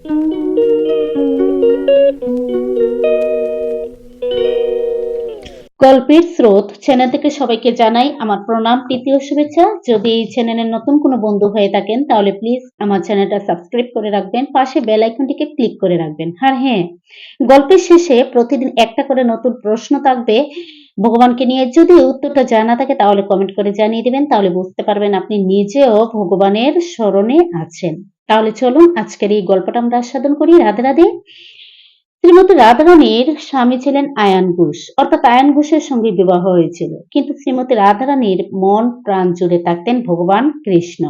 গল্পের স্রোত চ্যানেল থেকে সবাইকে জানাই আমার প্রণাম, প্রীতি ও শুভেচ্ছা। যদি এই চ্যানেলের নতুন কোনো বন্ধু হয়ে থাকেন তাহলে প্লিজ আমার চ্যানেলটা সাবস্ক্রাইব করে রাখবেন, পাশে বেল আইকনটিকে ক্লিক করে রাখবেন। আর হ্যাঁ, গল্পের শেষে প্রতিদিন একটা করে নতুন প্রশ্ন থাকবে ভগবানকে নিয়ে। যদি উত্তরটা জানা থাকে তাহলে কমেন্ট করে জানিয়ে দিবেন, তাহলে বুঝতে পারবেন আপনি নিজেও ভগবানের স্মরণে আছেন। তাহলে চলুন আজকের এই গল্পটা আমরা আস্বাদন করি। রাধে রাধে। শ্রীমতী রাধারানীর স্বামী ছিলেন আয়ান ঘোষ, অর্থাৎ আয়ান ঘোষের সঙ্গে বিবাহ হয়েছিল। কিন্তু শ্রীমতী রাধারানীর মন প্রাণ জুড়ে থাকতেন ভগবান কৃষ্ণ।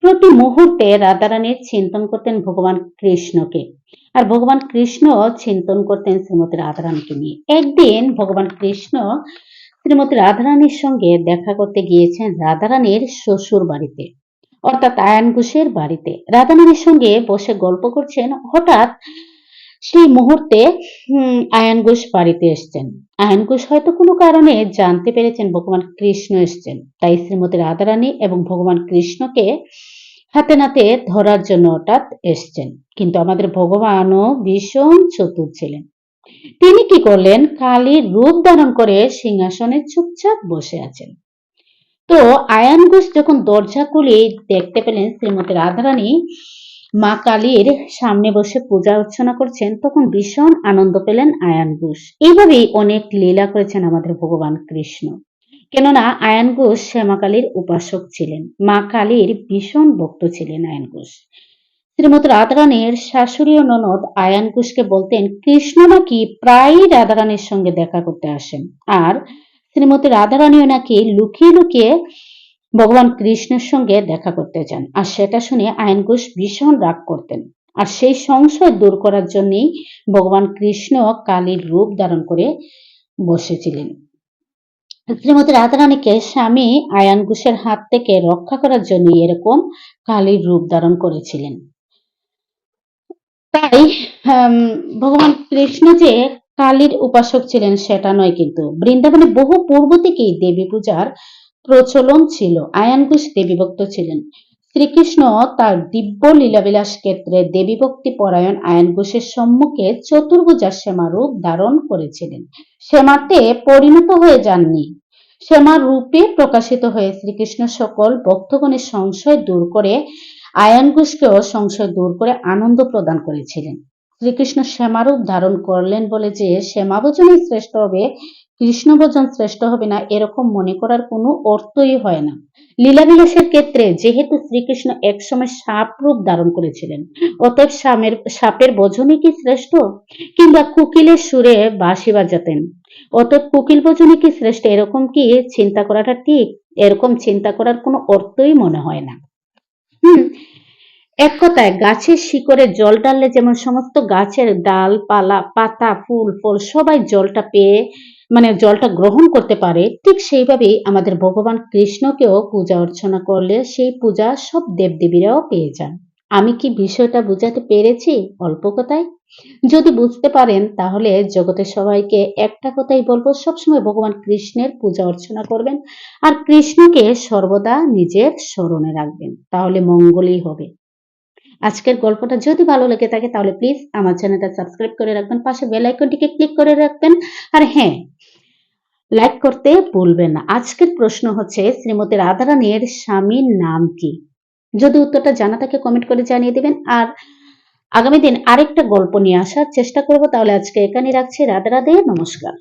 প্রতি মুহূর্তে রাধারানীর চিন্তন করতেন ভগবান কৃষ্ণকে, আর ভগবান কৃষ্ণ চিন্তন করতেন শ্রীমতী রাধারানীকে নিয়ে। একদিন ভগবান কৃষ্ণ শ্রীমতী রাধারানীর সঙ্গে দেখা করতে গিয়েছেন রাধারানীর শ্বশুর বাড়িতে, অর্থাৎ আয়ান ঘোষের বাড়িতে। রাধারানীর সঙ্গে বসে গল্প করছেন, হঠাৎ সেই মুহূর্তে আয়ান ঘোষ বাড়িতে এসছেন। আয়ান ঘোষ হয়তো কোনো কারণে জানতে পেরেছেন ভগবান কৃষ্ণ এসছেন, তাই শ্রীমতী রাধারানী এবং ভগবান কৃষ্ণকে হাতে নাতে ধরার জন্য হঠাৎ এসছেন। কিন্তু আমাদের ভগবানও ভীষণ চতুর ছিলেন। তিনি কি করলেন, কালীর রূপ ধারণ করে সিংহাসনে চুপচাপ বসে আছেন। তো আয়ান ঘোষ যখন দরজা খুলে দেখতে পেলেন শ্রীমতী রাধারানী মা কালীর সামনে বসে পূজা অর্চনা করছেন, তখন ভীষণ আনন্দ পেলেন আয়ান ঘোষ। এইভাবেই অনেক লীলা করেছেন আমাদের ভগবান কৃষ্ণ। কেননা আয়ান ঘোষ শ্যামা কালীর উপাসক ছিলেন, মা কালীর ভীষণ ভক্ত ছিলেন আয়ান ঘোষ। শ্রীমতী রাধারানীর শাশুড়ি ও ননদ আয়ান ঘোষকে বলতেন কৃষ্ণ নাকি প্রায়ই রাধারানীর সঙ্গে দেখা করতে আসেন, আর শ্রীমতী রাধারানীও নাকি লুকিয়ে লুকিয়ে ভগবান কৃষ্ণের সঙ্গে দেখা করতে চান। আর সেটা শুনে আয়ান ঘোষ ভীষণ রাগ করতেন। আর সেই সংশয় দূর করার জন্যই ভগবান কৃষ্ণ কালীর রূপ ধারণ করে বসেছিলেন। শ্রীমতী রাধারানীকে স্বামী আয়ান ঘোষের হাত থেকে রক্ষা করার জন্য এরকম কালীর রূপ ধারণ করেছিলেন। তাই ভগবান কৃষ্ণ যে কালীর উপাসক ছিলেন সেটা নয়, কিন্তু বৃন্দাবনে বহু পূর্ব থেকেই দেবী পূজার প্রচলন ছিল। আয়ান ঘোষ দেবীভক্ত ছিলেন। শ্রীকৃষ্ণ তার দিব্য লীলাবিলাস ক্ষেত্রে দেবীভক্তি পরায়ণ আয়ান ঘোষের সম্মুখে চতুর্ভুজা শ্যামা রূপ ধারণ করেছিলেন। শ্যামাতে পরিণত হয়ে যাননি, শ্যামা রূপে প্রকাশিত হয়ে শ্রীকৃষ্ণ সকল ভক্তগণের সংশয় দূর করে আয়ান ঘোষকেও সংশয় দূর করে আনন্দ প্রদান করেছিলেন। শ্রীকৃষ্ণ শ্যামারূপ ধারণ করলেন বলে যে শ্যামা ভজনই শ্রেষ্ঠ হবে, কৃষ্ণ ভজন শ্রেষ্ঠ হবে না, এরকম মনে করার কোনো অর্থই হয় না। লীলাবিলাসের ক্ষেত্রে যেহেতু শ্রীকৃষ্ণ একসময় সাপ রূপ ধারণ করেছিলেন, অতএব সাপের ভজনই কি শ্রেষ্ঠ, কিংবা কোকিলের সুরে বাঁশি বাজাতেন, অতএব কোকিল ভজনই কি শ্রেষ্ঠ, এরকম কি চিন্তা করাটা ঠিক? এরকম চিন্তা করার কোনো অর্থই মনে হয় না। এক কথায় গাছের শিকড়ে জল ঢাললে যেমন সমস্ত গাছের ডাল পালা পাতা ফুল ফল সবাই জলটা পেয়ে জলটা গ্রহণ করতে পারে, ঠিক সেইভাবেই আমাদের ভগবান কৃষ্ণকেও পূজা অর্চনা করলে সেই পূজা সব দেবদেবীরাও পেয়ে যান। আমি কি বিষয়টা বুঝাতে পেরেছি অল্প কথায়? যদি বুঝতে পারেন তাহলে জগতের সবাইকে একটা কথাই বলবো, সবসময় ভগবান কৃষ্ণের পূজা অর্চনা করবেন আর কৃষ্ণকে সর্বদা নিজের স্মরণে রাখবেন, তাহলে মঙ্গলই হবে। আজকের গল্পটা যদি ভালো লেগে থাকে তাহলে প্লিজ আমার চ্যানেলটা সাবস্ক্রাইব করে রাখবেন, পাশে বেল আইকনটিকে ক্লিক করে রাখবেন, আর হ্যাঁ, লাইক করতে ভুলবেন না। আজকের প্রশ্ন হচ্ছে শ্রীমতী রাধারানীর স্বামীর নাম কি? যদি উত্তরটা জানা থাকে কমেন্ট করে জানিয়ে দিবেন, আর আগামী দিন আরেকটা গল্প নিয়ে আসার চেষ্টা করব। তাহলে আজকে এখানে রাখছি। রাধে রাধে, নমস্কার।